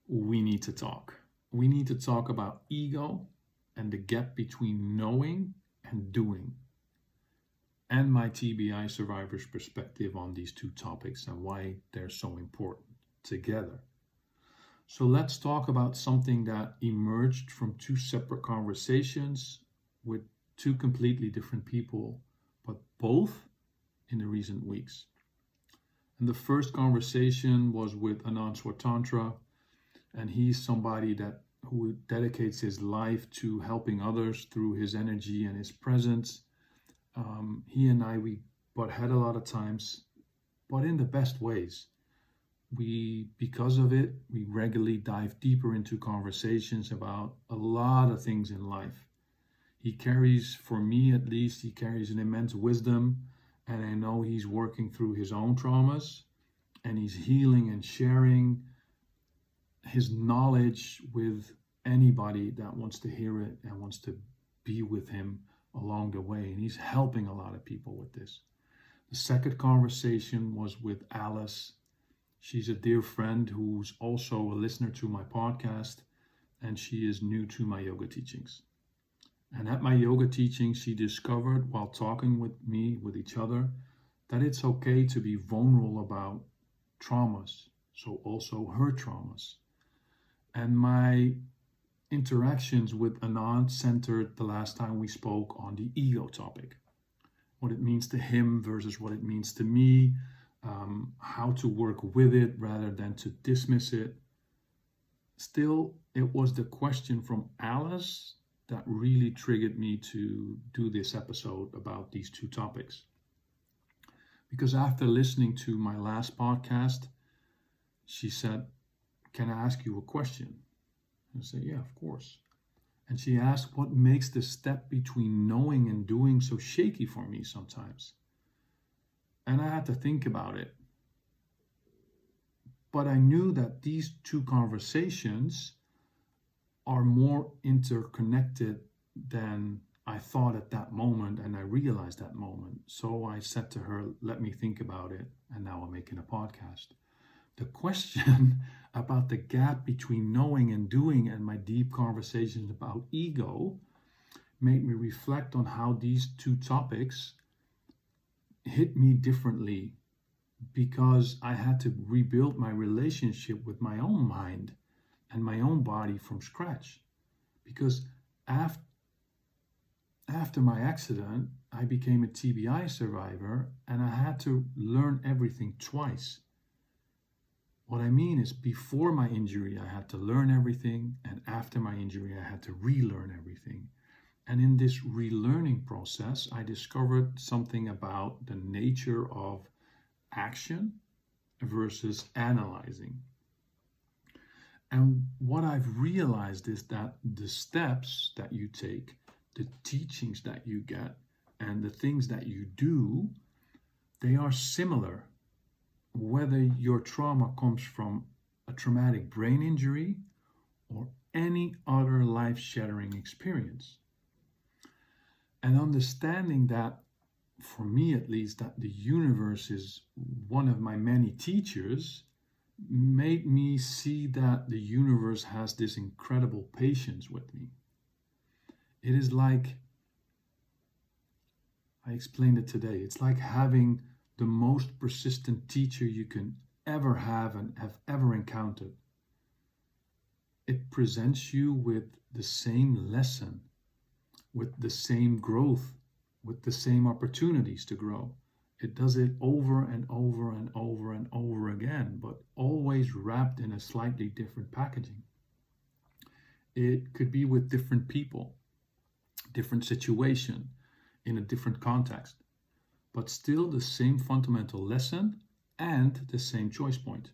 we need to talk. We need to talk about ego and the gap between knowing and doing, and my TBI survivor's perspective on these two topics and why they're so important together. So let's talk about something that emerged from two separate conversations with two completely different people, but both in the recent weeks. And the first conversation was with Anand Swatantra, and he's somebody who dedicates his life to helping others through his energy and his presence. He and I, we butt head a lot of times, but in the best ways. Because of it, we regularly dive deeper into conversations about a lot of things in life. He carries, for me at least, he carries an immense wisdom, and I know he's working through his own traumas, and he's healing and sharing his knowledge with anybody that wants to hear it and wants to be with him along the way. And he's helping a lot of people with this. The second conversation was with Alice. She's a dear friend who's also a listener to my podcast, and she is new to my yoga teachings. And at my yoga teachings, she discovered while talking with me, with each other, that it's okay to be vulnerable about traumas, so also her traumas. And my interactions with Anand centered the last time we spoke on the ego topic, what it means to him versus what it means to me, how to work with it rather than to dismiss it. Still, it was the question from Alice that really triggered me to do this episode about these two topics. Because after listening to my last podcast, she said, "Can I ask you a question?" I said, "Yeah, of course." And she asked, what makes the step between knowing and doing so shaky for me sometimes? And I had to think about it. But I knew that these two conversations are more interconnected than I thought at that moment, and I realized that moment. So I said to her, let me think about it, and now I'm making a podcast. The question about the gap between knowing and doing and my deep conversations about ego made me reflect on how these two topics hit me differently, because I had to rebuild my relationship with my own mind and my own body from scratch. Because after my accident, I became a TBI survivor, and I had to learn everything twice. What I mean is, before my injury, I had to learn everything, and after my injury, I had to relearn everything. And in this relearning process, I discovered something about the nature of action versus analyzing. And what I've realized is that the steps that you take, the teachings that you get, and the things that you do, they are similar, whether your trauma comes from a traumatic brain injury or any other life-shattering experience. And understanding that, for me at least, that the universe is one of my many teachers, made me see that the universe has this incredible patience with me. It is like, I explained it today, it's like having the most persistent teacher you can ever have and have ever encountered. It presents you with the same lesson, with the same growth, with the same opportunities to grow. It does it over and over and over and over again, but always wrapped in a slightly different packaging. It could be with different people, different situation, in a different context, but still the same fundamental lesson and the same choice point.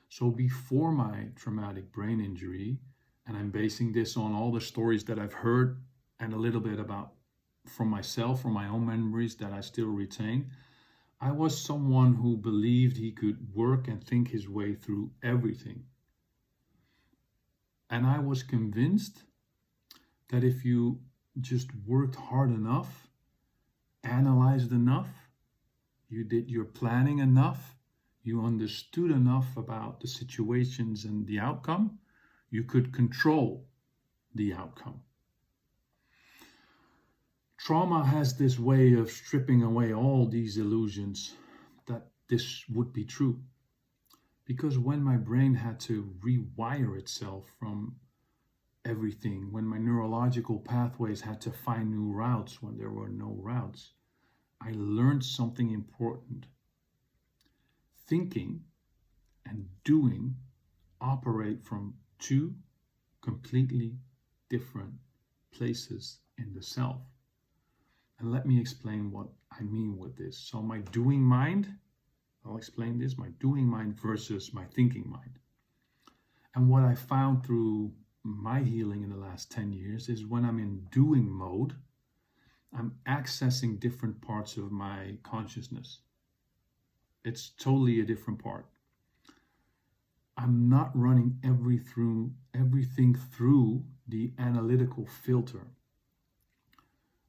So before my traumatic brain injury, and I'm basing this on all the stories that I've heard and a little bit about from myself, from my own memories that I still retain, I was someone who believed he could work and think his way through everything. And I was convinced that if you just worked hard enough, analyzed enough, you did your planning enough, you understood enough about the situations and the outcome, you could control the outcome. Trauma has this way of stripping away all these illusions that this would be true. Because when my brain had to rewire itself from everything, when my neurological pathways had to find new routes when there were no routes, I learned something important. Thinking and doing operate from two completely different places in the self. And let me explain what I mean with this. So my doing mind, I'll explain this, my doing mind versus my thinking mind. And what I found through my healing in the last 10 years is when I'm in doing mode, I'm accessing different parts of my consciousness. It's totally a different part. I'm not running everything through the analytical filter.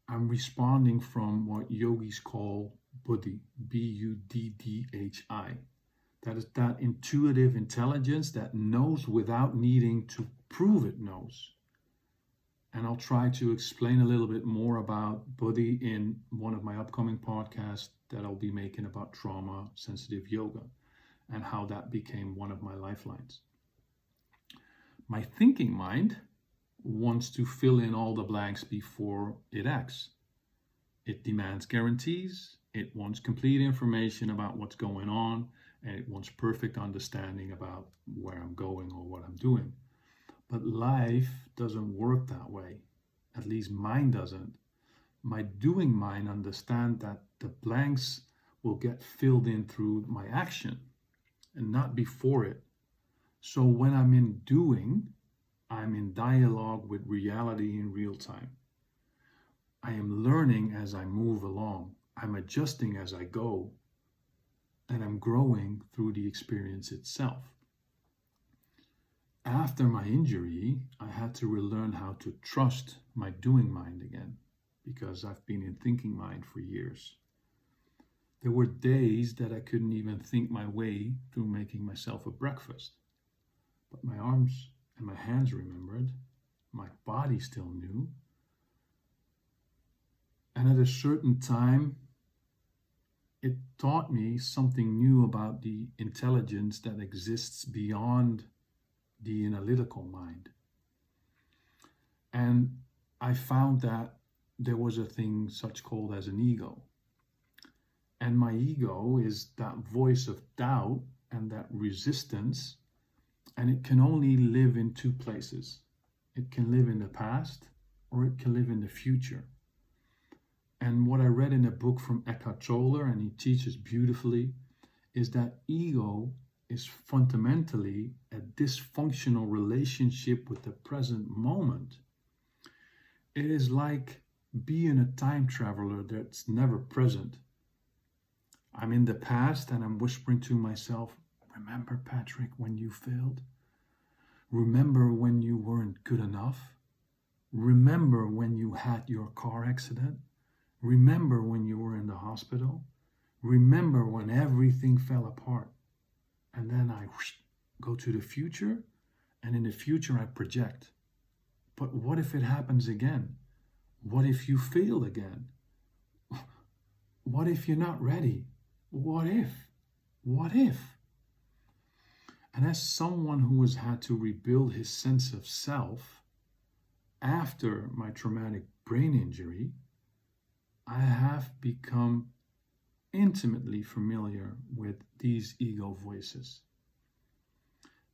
I'm responding from what yogis call Buddhi, B-U-D-D-H-I. That is that intuitive intelligence that knows without needing to prove it knows. And I'll try to explain a little bit more about Buddhi in one of my upcoming podcasts that I'll be making about trauma-sensitive yoga and how that became one of my lifelines. My thinking mind wants to fill in all the blanks before it acts. It demands guarantees, it wants complete information about what's going on, and it wants perfect understanding about where I'm going or what I'm doing. But life doesn't work that way. At least mine doesn't. My doing mind understands that the blanks will get filled in through my action and not before it. So when I'm in doing, I'm in dialogue with reality in real time. I am learning as I move along. I'm adjusting as I go. And I'm growing through the experience itself. After my injury, I had to relearn how to trust my doing mind again, because I've been in thinking mind for years. There were days that I couldn't even think my way through making myself a breakfast. But my arms and my hands remembered, my body still knew. And at a certain time, it taught me something new about the intelligence that exists beyond the analytical mind. And I found that there was a thing such called as an ego. And my ego is that voice of doubt and that resistance, and it can only live in two places. It can live in the past or it can live in the future. And what I read in a book from Eckhart Tolle, and he teaches beautifully, is that ego is fundamentally a dysfunctional relationship with the present moment. It is like being a time traveler that's never present. I'm in the past and I'm whispering to myself, remember, Patrick, when you failed? Remember when you weren't good enough? Remember when you had your car accident? Remember when you were in the hospital? Remember when everything fell apart? And then I go to the future, and in the future I project. But what if it happens again? What if you fail again? What if you're not ready? What if? What if? And as someone who has had to rebuild his sense of self after my traumatic brain injury, I have become intimately familiar with these ego voices.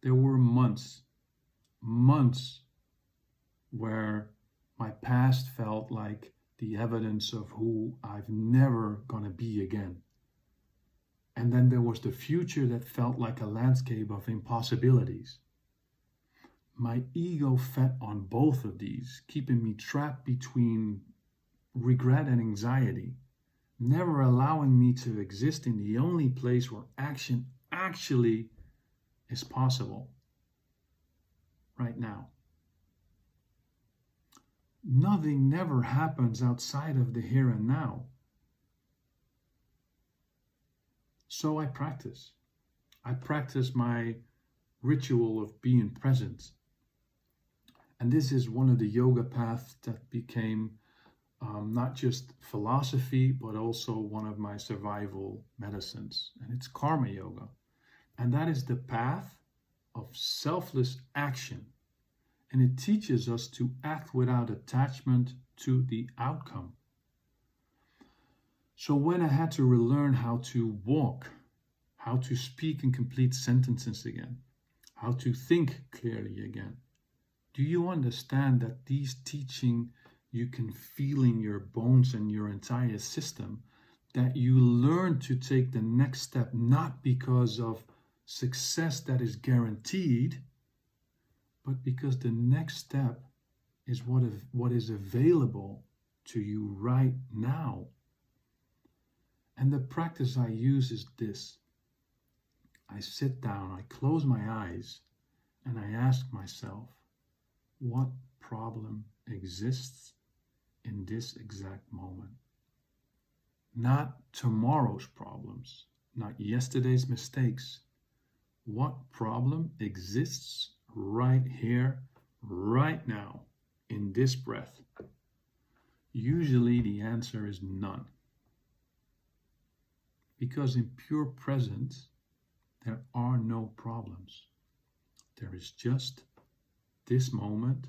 There were months where my past felt like the evidence of who I've never gonna be again. And then there was the future that felt like a landscape of impossibilities. My ego fed on both of these, keeping me trapped between regret and anxiety, never allowing me to exist in the only place where action actually is possible, right now. Nothing never happens outside of the here and now. So I practice. I practice my ritual of being present. And this is one of the yoga paths that became not just philosophy, but also one of my survival medicines. And it's karma yoga. And that is the path of selfless action. And it teaches us to act without attachment to the outcome. So when I had to relearn how to walk, how to speak in complete sentences again, how to think clearly again, do you understand that these teachings you can feel in your bones and your entire system, that you learn to take the next step, not because of success that is guaranteed, but because the next step is what is available to you right now. And the practice I use is this. I sit down, I close my eyes, and I ask myself, what problem exists in this exact moment? Not tomorrow's problems, not yesterday's mistakes. What problem exists right here, right now, in this breath? Usually the answer is none. Because in pure presence, there are no problems. There is just this moment,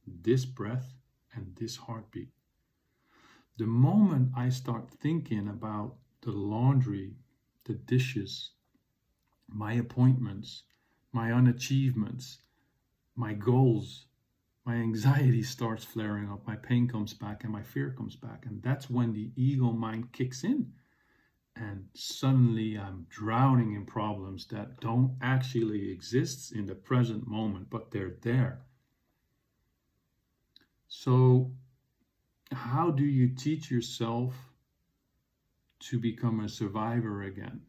this breath, and this heartbeat. The moment I start thinking about the laundry, the dishes, my appointments, my unachievements, my goals, my anxiety starts flaring up, my pain comes back, and my fear comes back. And that's when the ego mind kicks in. And suddenly I'm drowning in problems that don't actually exist in the present moment, but they're there. So how do you teach yourself to become a survivor again?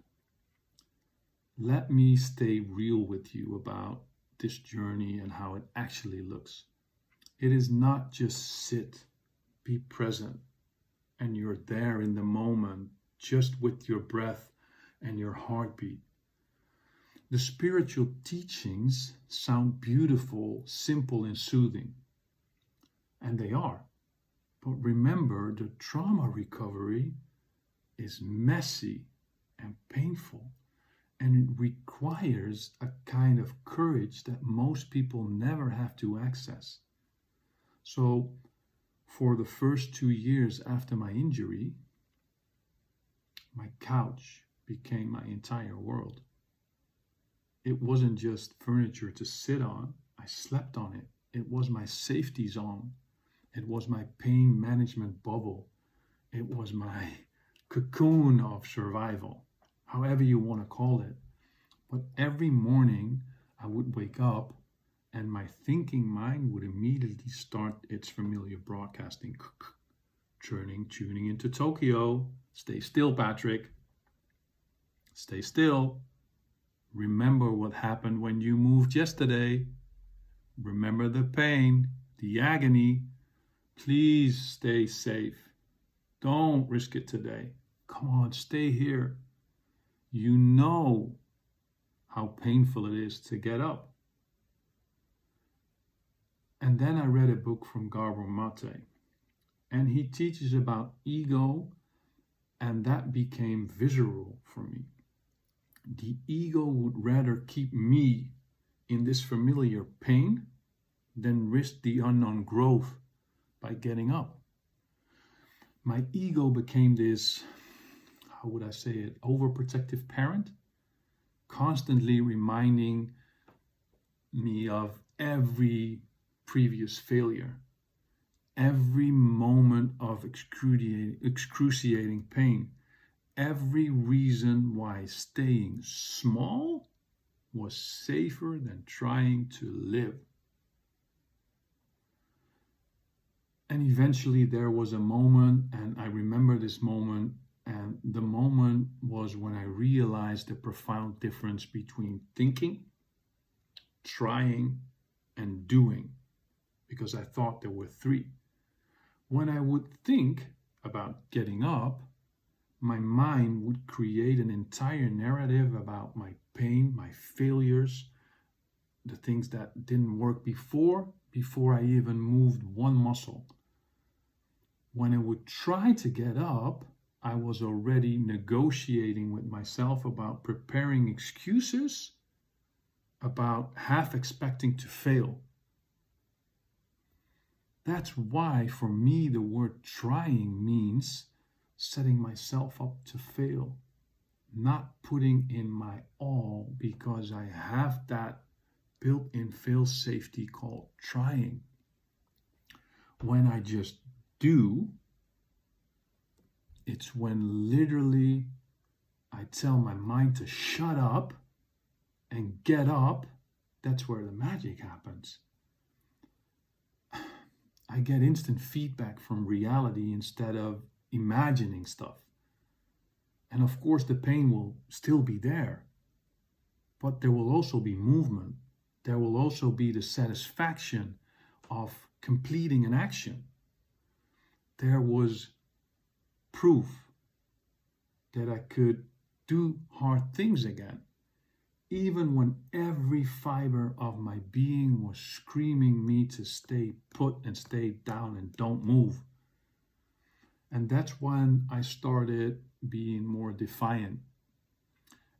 Let me stay real with you about this journey and how it actually looks. It is not just sit, be present, and you're there in the moment, just with your breath and your heartbeat. The spiritual teachings sound beautiful, simple, and soothing. And they are. But remember, the trauma recovery is messy and painful. And it requires a kind of courage that most people never have to access. So, for the first 2 years after my injury, my couch became my entire world. It wasn't just furniture to sit on. I slept on it. It was my safety zone. It was my pain management bubble. It was my cocoon of survival, however you want to call it. But every morning I would wake up and my thinking mind would immediately start its familiar broadcasting. Tuning into Tokyo. Stay still, Patrick. Stay still. Remember what happened when you moved yesterday. Remember the pain, the agony. Please stay safe. Don't risk it today. Come on, stay here. You know how painful it is to get up. And then I read a book from Gabor Mate, and he teaches about ego, and that became visceral for me. The ego would rather keep me in this familiar pain than risk the unknown growth by getting up. My ego became this, how would I say it, overprotective parent, constantly reminding me of every previous failure, every moment of excruciating pain, every reason why staying small was safer than trying to live. And eventually there was a moment, and I remember this moment, and the moment was when I realized the profound difference between thinking, trying, and doing, because I thought there were three. When I would think about getting up, my mind would create an entire narrative about my pain, my failures, the things that didn't work before I even moved one muscle. When I would try to get up, I was already negotiating with myself about preparing excuses, about half expecting to fail. That's why, for me, the word trying means setting myself up to fail, not putting in my all because I have that built-in fail safety called trying. When I just do, it's when literally I tell my mind to shut up and get up. That's where the magic happens. I get instant feedback from reality instead of imagining stuff. And of course, the pain will still be there, but there will also be movement. There will also be the satisfaction of completing an action. There was proof that I could do hard things again, even when every fiber of my being was screaming me to stay put and stay down and don't move. And that's when I started being more defiant.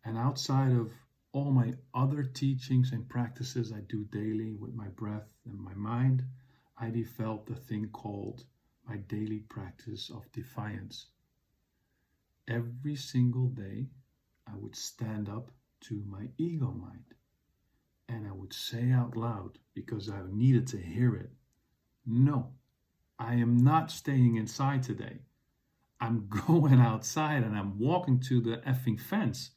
And outside of all my other teachings and practices I do daily with my breath and my mind, I developed a thing called my daily practice of defiance. Every single day, I would stand up to my ego mind and I would say out loud, because I needed to hear it, no, I am not staying inside today. I'm going outside and I'm walking to the effing fence.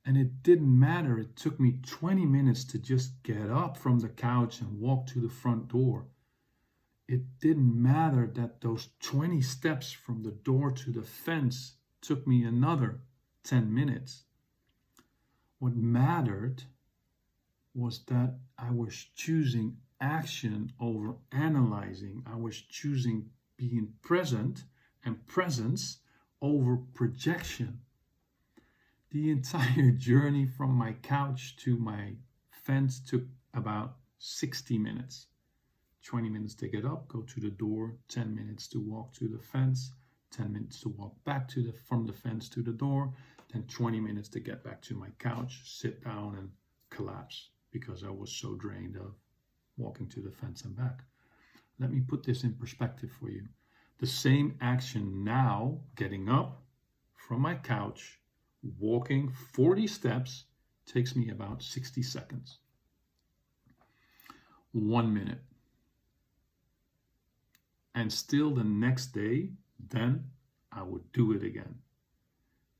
And it didn't matter. It took me 20 minutes to just get up from the couch and walk to the front door. It didn't matter that those 20 steps from the door to the fence took me another 10 minutes. What mattered was that I was choosing action over analyzing. I was choosing being present and presence over projection. The entire journey from my couch to my fence took about 60 minutes. 20 minutes to get up, go to the door, 10 minutes to walk to the fence, 10 minutes to walk back from the fence to the door, then 20 minutes to get back to my couch, sit down and collapse because I was so drained of walking to the fence and back. Let me put this in perspective for you. The same action now, getting up from my couch, walking 40 steps, takes me about 60 seconds. 1 minute. And still the next day, then I would do it again.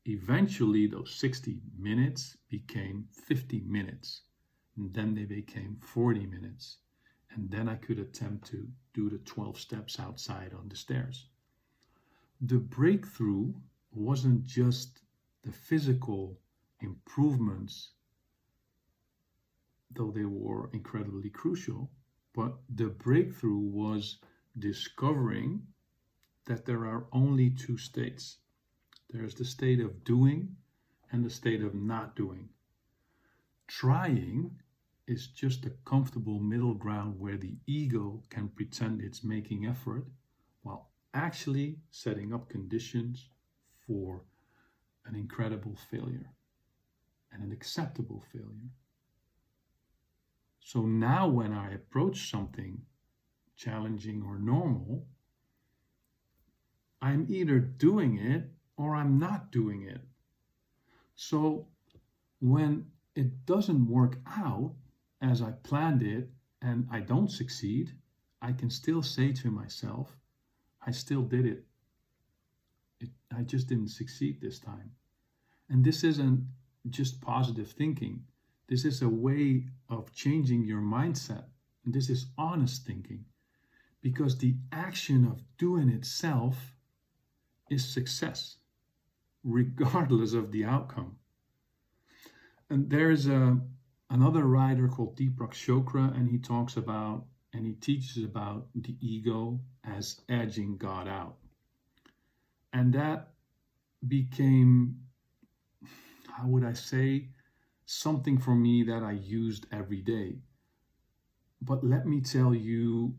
Eventually, those 60 minutes became 50 minutes. And then they became 40 minutes. And then I could attempt to do the 12 steps outside on the stairs. The breakthrough wasn't just the physical improvements, though they were incredibly crucial, but the breakthrough was discovering that there are only two states. There's the state of doing and the state of not doing. Trying is just a comfortable middle ground where the ego can pretend it's making effort while actually setting up conditions for an incredible failure and an acceptable failure. So now when I approach something challenging or normal, I'm either doing it or I'm not doing it. So when it doesn't work out as I planned it and I don't succeed, I can still say to myself, I still did it. I just didn't succeed this time. And this isn't just positive thinking. This is a way of changing your mindset. And this is honest thinking. Because the action of doing itself is success, regardless of the outcome. And there is another writer called Deepak Chopra, and he talks about, and he teaches about the ego as edging God out. And that became, how would I say, something for me that I used every day. But let me tell you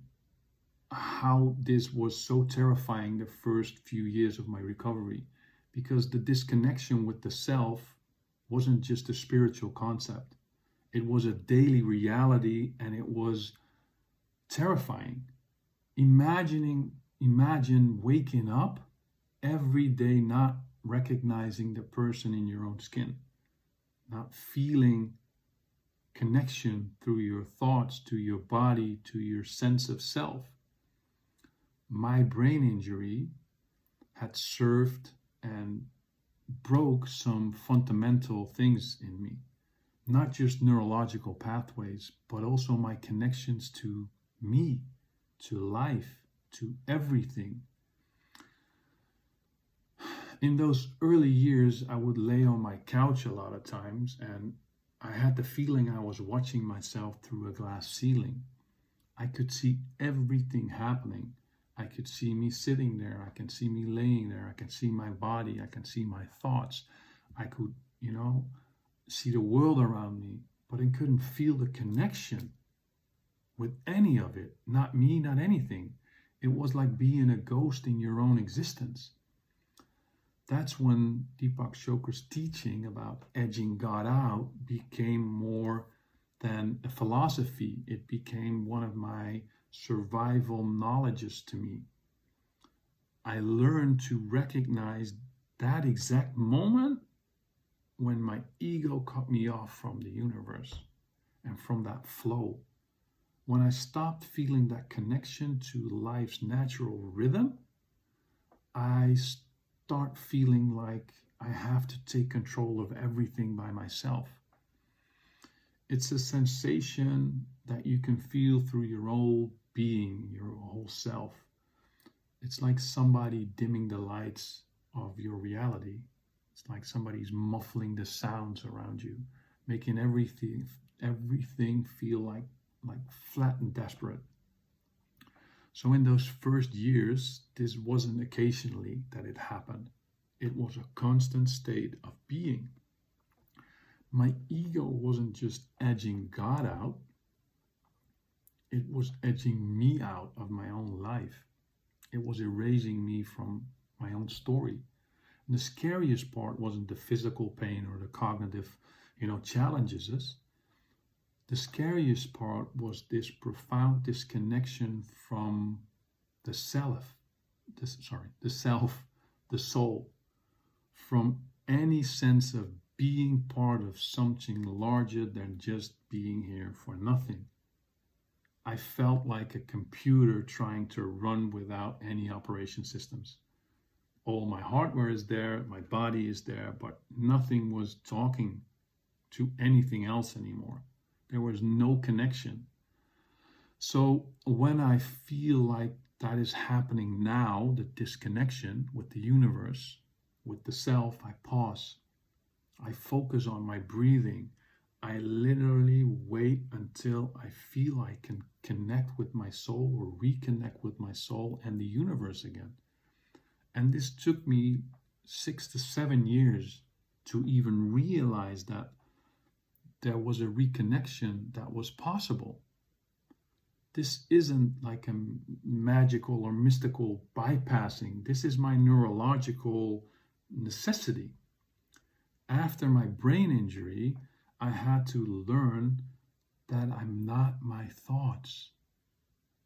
how this was so terrifying the first few years of my recovery, because the disconnection with the self wasn't just a spiritual concept. It was a daily reality, and it was terrifying. Imagine waking up every day not recognizing the person in your own skin, not feeling connection through your thoughts to your body, to your sense of self. My brain injury had served and broke some fundamental things in me, not just neurological pathways, but also my connections to me, to life, to everything. In those early years, I would lay on my couch a lot of times, and I had the feeling I was watching myself through a glass ceiling. I could see everything happening. I could see me sitting there. I can see me laying there. I can see my body. I can see my thoughts. I could, see the world around me, but I couldn't feel the connection with any of it. Not me, not anything. It was like being a ghost in your own existence. That's when Deepak Chopra's teaching about edging God out became more than a philosophy. It became one of my survival knowledges to me. I learned to recognize that exact moment when my ego cut me off from the universe and from that flow. When I stopped feeling that connection to life's natural rhythm, I start feeling like I have to take control of everything by myself. It's a sensation that you can feel through your whole being, your whole self. It's like somebody dimming the lights of your reality. It's like somebody's muffling the sounds around you, making everything feel like flat and desperate. So in those first years, this wasn't occasionally that it happened. It was a constant state of being. My ego wasn't just edging God out. It was edging me out of my own life. It was erasing me from my own story. And the scariest part wasn't the physical pain or the cognitive, challenges. The scariest part was this profound disconnection from the self, the soul, from any sense of being part of something larger than just being here for nothing. I felt like a computer trying to run without any operation systems. All my hardware is there, my body is there, but nothing was talking to anything else anymore. There was no connection. So when I feel like that is happening now, the disconnection with the universe, with the self, I pause. I focus on my breathing. I literally wait until I feel I can connect with my soul or reconnect with my soul and the universe again. And this took me 6 to 7 years to even realize that there was a reconnection that was possible. This isn't like a magical or mystical bypassing. This is my neurological necessity. After my brain injury, I had to learn that I'm not my thoughts.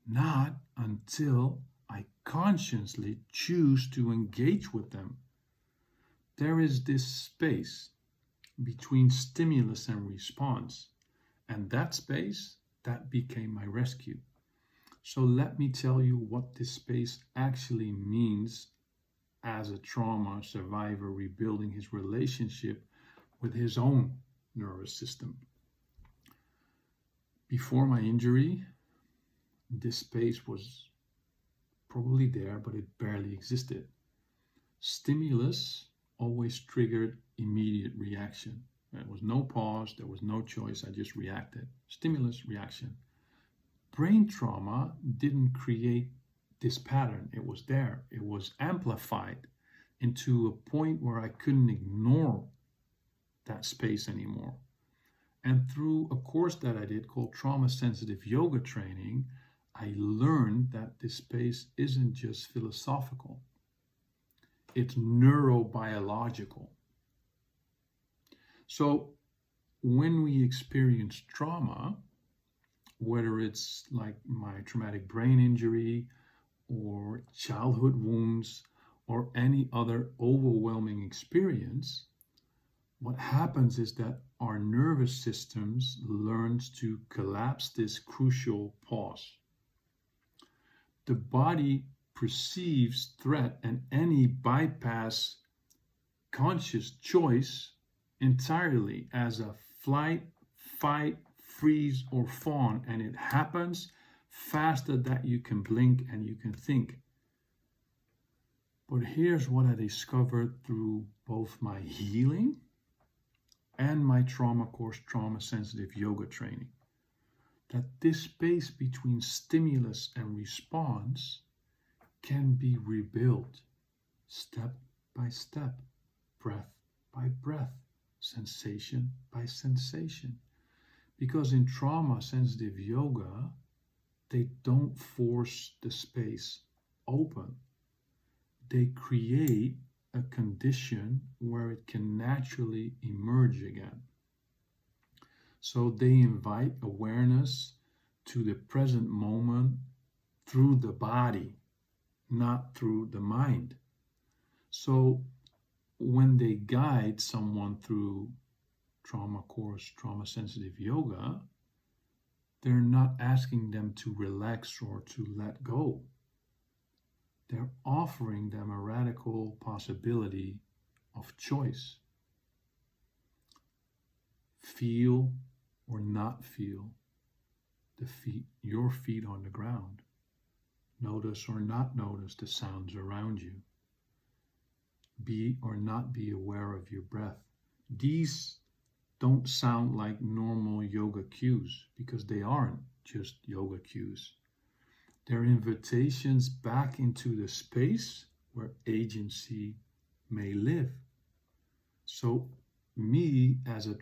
Not until I consciously choose to engage with them. There is this space between stimulus and response, and that space, that became my rescue. So let me tell you what this space actually means as a trauma survivor rebuilding his relationship with his own nervous system. Before my injury, this space was probably there, but it barely existed. Stimulus always triggered immediate reaction. There was no pause, there was no choice, I just reacted. Stimulus, reaction. Brain trauma didn't create this pattern. It was there. It was amplified. into a point where I couldn't ignore that space anymore. And through a course that I did called Trauma Sensitive Yoga Training, I learned that this space isn't just philosophical, it's neurobiological. So when we experience trauma, whether it's like my traumatic brain injury or childhood wounds or any other overwhelming experience, what happens is that our nervous systems learns to collapse this crucial pause. The body perceives threat and any bypass conscious choice entirely as a flight, fight, freeze, or fawn, and it happens faster than you can blink and you can think. But here's what I discovered through both my healing and my trauma course, Trauma Sensitive Yoga Training, that this space between stimulus and response can be rebuilt step by step, breath by breath, sensation by sensation. Because in trauma sensitive yoga, they don't force the space open. They create a condition where it can naturally emerge again. So they invite awareness to the present moment through the body, not through the mind. So when they guide someone through trauma course, trauma sensitive yoga, they're not asking them to relax or to let go. They're offering them a radical possibility of choice. Feel or not feel your feet on the ground. Notice or not notice the sounds around you. Be or not be aware of your breath. These don't sound like normal yoga cues because they aren't just yoga cues. They're invitations back into the space where agency may live. So me as a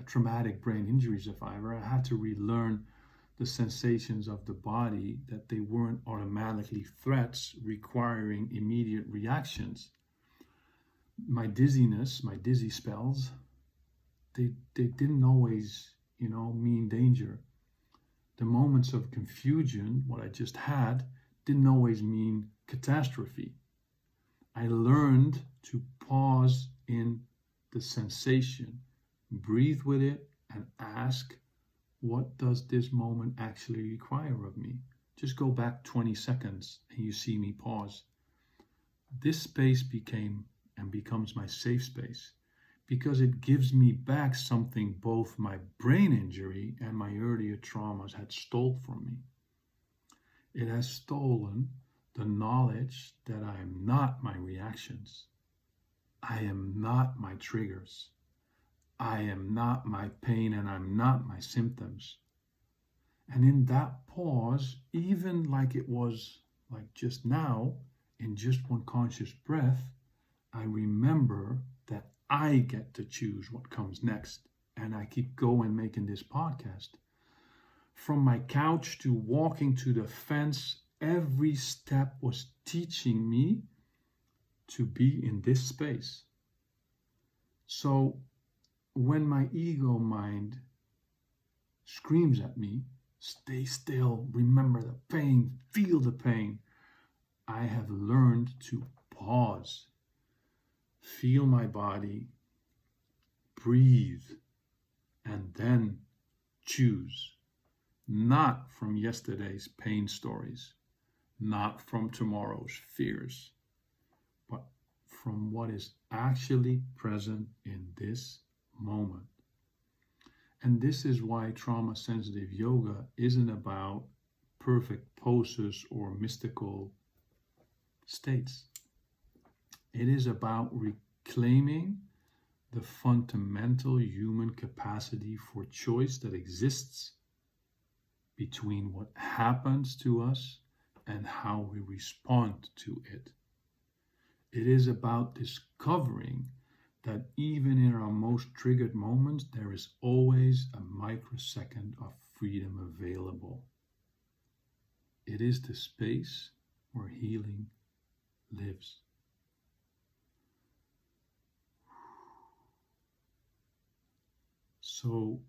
traumatic brain injury survivor, I had to relearn the sensations of the body, that they weren't automatically threats requiring immediate reactions. My dizziness, my dizzy spells, they didn't always, mean danger. The moments of confusion, what I just had, didn't always mean catastrophe. I learned to pause in the sensation, breathe with it, and ask, what does this moment actually require of me? Just go back 20 seconds and you see me pause. This space became and becomes my safe space because it gives me back something both my brain injury and my earlier traumas had stole from me. It has stolen the knowledge that I am not my reactions. I am not my triggers. I am not my pain and I'm not my symptoms. And in that pause, even like it was like just now, in just one conscious breath, I remember that I get to choose what comes next. And I keep going making this podcast. From my couch to walking to the fence, every step was teaching me to be in this space. So when my ego mind screams at me, stay still, remember the pain, feel the pain, I have learned to pause, feel my body, breathe, and then choose. Not from yesterday's pain stories, not from tomorrow's fears, but from what is actually present in this moment. And this is why trauma sensitive yoga isn't about perfect poses or mystical states. It is about reclaiming the fundamental human capacity for choice that exists between what happens to us and how we respond to it. It is about discovering that even in our most triggered moments, there is always a microsecond of freedom available. It is the space where healing lives. So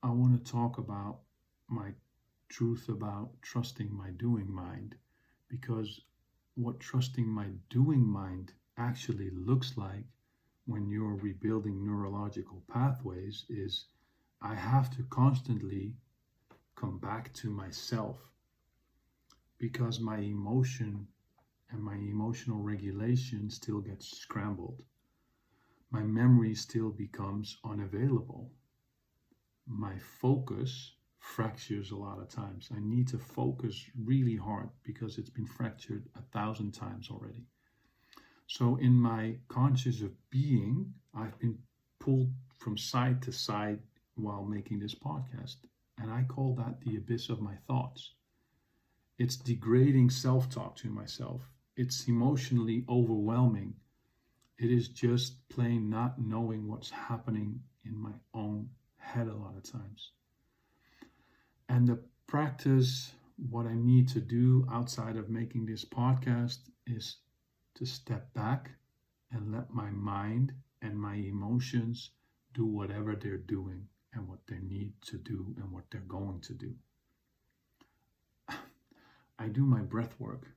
I want to talk about my truth about trusting my doing mind, because what trusting my doing mind actually looks like when you're rebuilding neurological pathways is I have to constantly come back to myself, because my emotion and my emotional regulation still gets scrambled. My memory still becomes unavailable. My focus fractures a lot of times. I need to focus really hard because it's been fractured 1,000 times already. So in my conscious of being, I've been pulled from side to side while making this podcast. And I call that the abyss of my thoughts. It's degrading self-talk to myself. It's emotionally overwhelming. It is just plain not knowing what's happening in my own head a lot of times. And the practice, what I need to do outside of making this podcast is to step back and let my mind and my emotions do whatever they're doing and what they need to do and what they're going to do. I do my breath work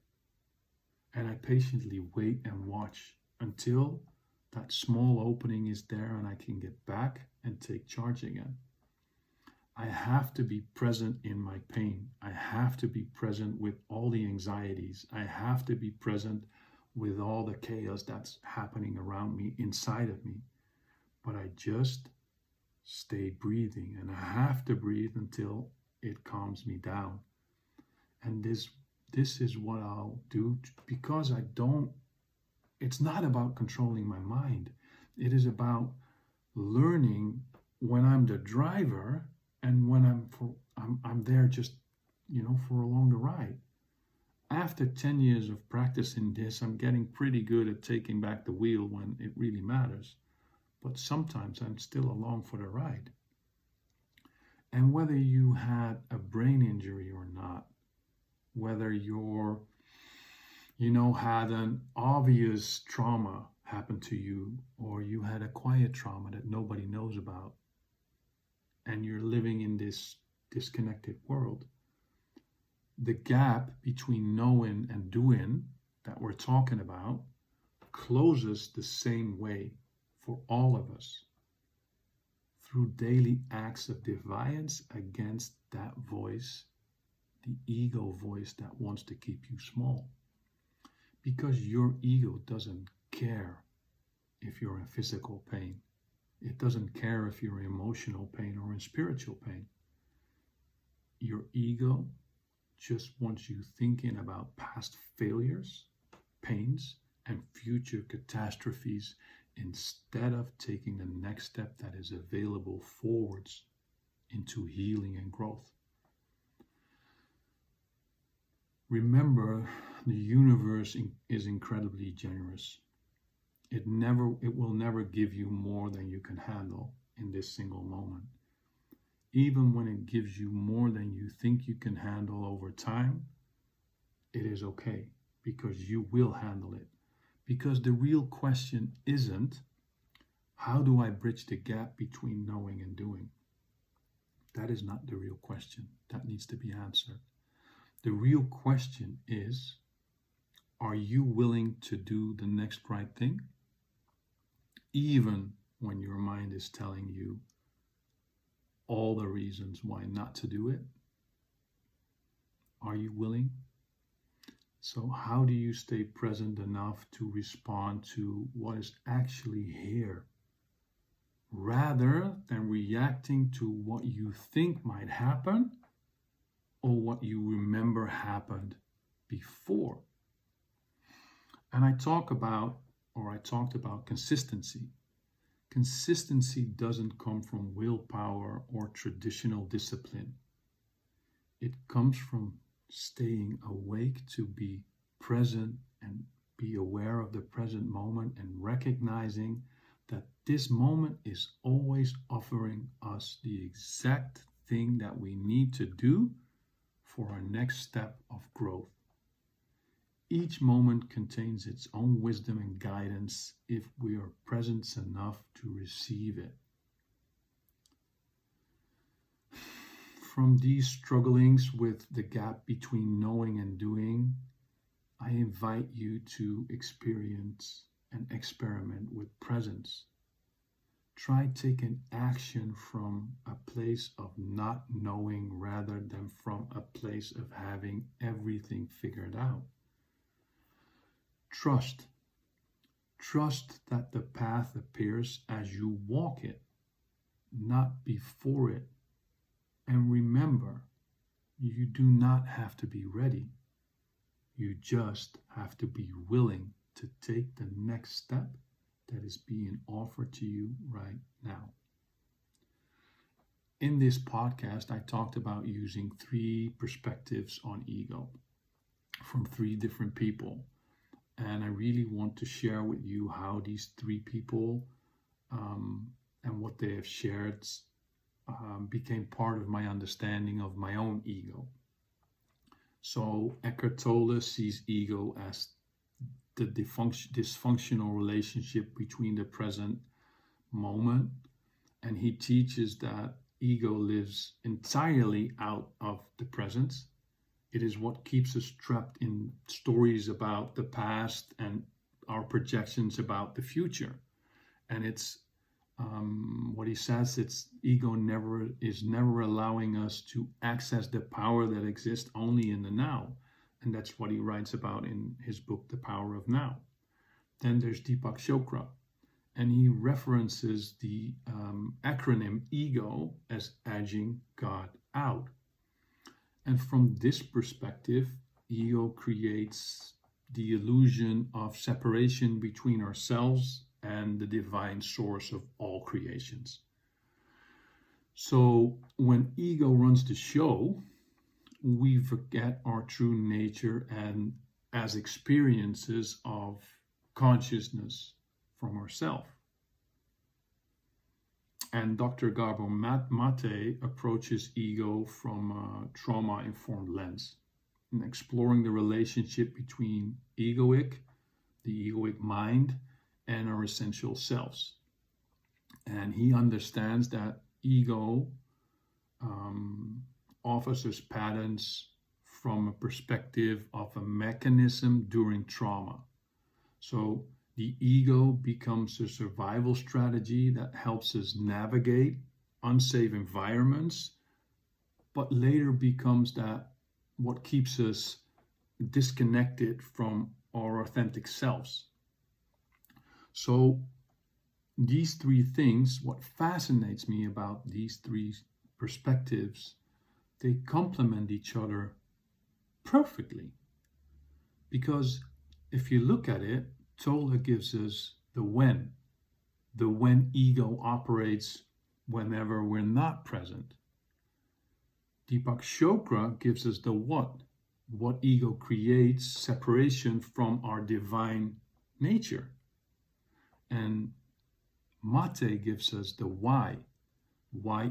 and I patiently wait and watch until that small opening is there and I can get back and take charge again. I have to be present in my pain. I have to be present with all the anxieties. I have to be present with all the chaos that's happening around me, inside of me. But I just stay breathing, and I have to breathe until it calms me down. And this is what I'll do, because it's not about controlling my mind. It is about learning when I'm the driver and when I'm there just, for along the ride. After 10 years of practicing this, I'm getting pretty good at taking back the wheel when it really matters. But sometimes I'm still along for the ride. And whether you had a brain injury or not, whether you're, had an obvious trauma happen to you, or you had a quiet trauma that nobody knows about, and you're living in this disconnected world, the gap between knowing and doing that we're talking about closes the same way for all of us, through daily acts of defiance against that voice, the ego voice that wants to keep you small. Because your ego doesn't care if you're in physical pain. It doesn't care if you're in emotional pain or in spiritual pain. Your ego just wants you thinking about past failures, pains, and future catastrophes instead of taking the next step that is available forwards into healing and growth. Remember, the universe is incredibly generous. It will never give you more than you can handle in this single moment. Even when it gives you more than you think you can handle over time, it is okay, because you will handle it. Because the real question isn't, how do I bridge the gap between knowing and doing? That is not the real question. That needs to be answered. The real question is, are you willing to do the next right thing? Even when your mind is telling you all the reasons why not to do it? Are you willing? So how do you stay present enough to respond to what is actually here, rather than reacting to what you think might happen or what you remember happened before? And I talked about consistency. Consistency doesn't come from willpower or traditional discipline. It comes from staying awake to be present and be aware of the present moment and recognizing that this moment is always offering us the exact thing that we need to do for our next step of growth. Each moment contains its own wisdom and guidance if we are present enough to receive it. From these strugglings with the gap between knowing and doing, I invite you to experience and experiment with presence. Try taking action from a place of not knowing rather than from a place of having everything figured out. Trust that the path appears as you walk it, not before it. And remember, you do not have to be ready. You just have to be willing to take the next step that is being offered to you right now. In this podcast, I talked about using 3 perspectives on ego from 3 different people. And I really want to share with you how these 3 people and what they have shared became part of my understanding of my own ego. So Eckhart Tolle sees ego as the dysfunctional relationship between the present moment, and he teaches that ego lives entirely out of the present. It is what keeps us trapped in stories about the past and our projections about the future. And it's what he says, it's ego is never allowing us to access the power that exists only in the now. And that's what he writes about in his book, The Power of Now. Then there's Deepak Chopra, and he references the acronym ego as edging God out. And from this perspective, ego creates the illusion of separation between ourselves and the divine source of all creations. So when ego runs the show, we forget our true nature and as experiences of consciousness from ourselves. And Dr. Gabor Mate approaches ego from a trauma-informed lens, and exploring the relationship between egoic, the egoic mind, and our essential selves. And he understands that ego offers us patterns from a perspective of a mechanism during trauma. So the ego becomes a survival strategy that helps us navigate unsafe environments, but later becomes that what keeps us disconnected from our authentic selves. So these 3 things, what fascinates me about these 3 perspectives, they complement each other perfectly. Because if you look at it, Tolle gives us the when ego operates whenever we're not present. Deepak Chopra gives us the what ego creates separation from our divine nature. And Mate gives us the why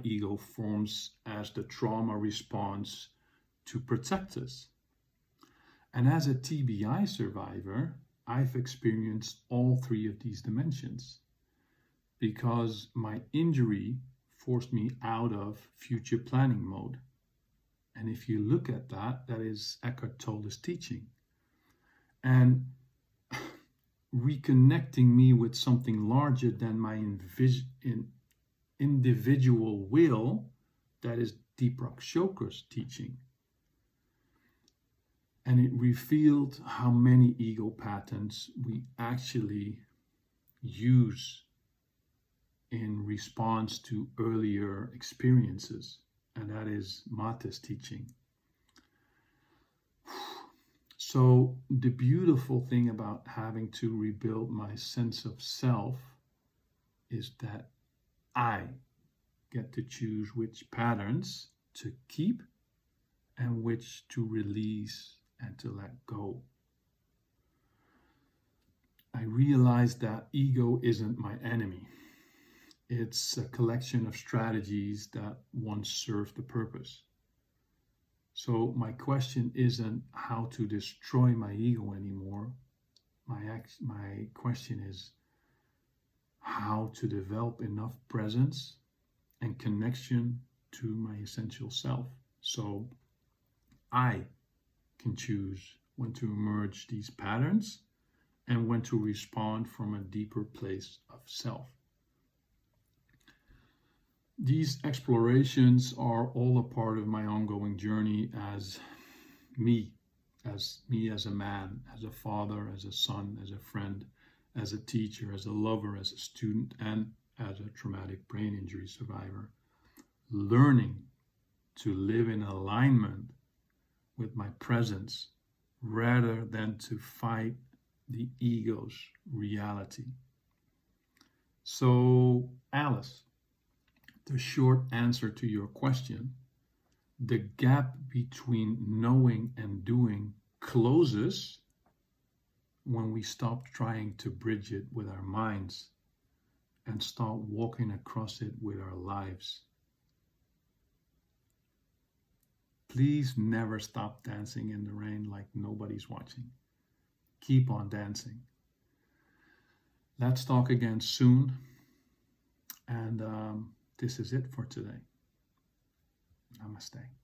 ego forms as the trauma response to protect us. And as a TBI survivor, I've experienced all 3 of these dimensions because my injury forced me out of future planning mode. And if you look at that, that is Eckhart Tolle's teaching. And reconnecting me with something larger than my individual will, that is Deepak Chopra's teaching. And it revealed how many ego patterns we actually use in response to earlier experiences. And that is Mate's teaching. So the beautiful thing about having to rebuild my sense of self is that I get to choose which patterns to keep and which to release and to let go. I realized that ego isn't my enemy. It's a collection of strategies that once served a purpose. So my question isn't how to destroy my ego anymore. My question is how to develop enough presence and connection to my essential self, so I can choose when to emerge these patterns and when to respond from a deeper place of self. These explorations are all a part of my ongoing journey as me as a man, as a father, as a son, as a friend, as a teacher, as a lover, as a student, and as a traumatic brain injury survivor, learning to live in alignment with my presence rather than to fight the ego's reality. So, Alice, the short answer to your question, the gap between knowing and doing closes when we stop trying to bridge it with our minds and start walking across it with our lives. Please never stop dancing in the rain like nobody's watching. Keep on dancing. Let's talk again soon. And this is it for today. Namaste.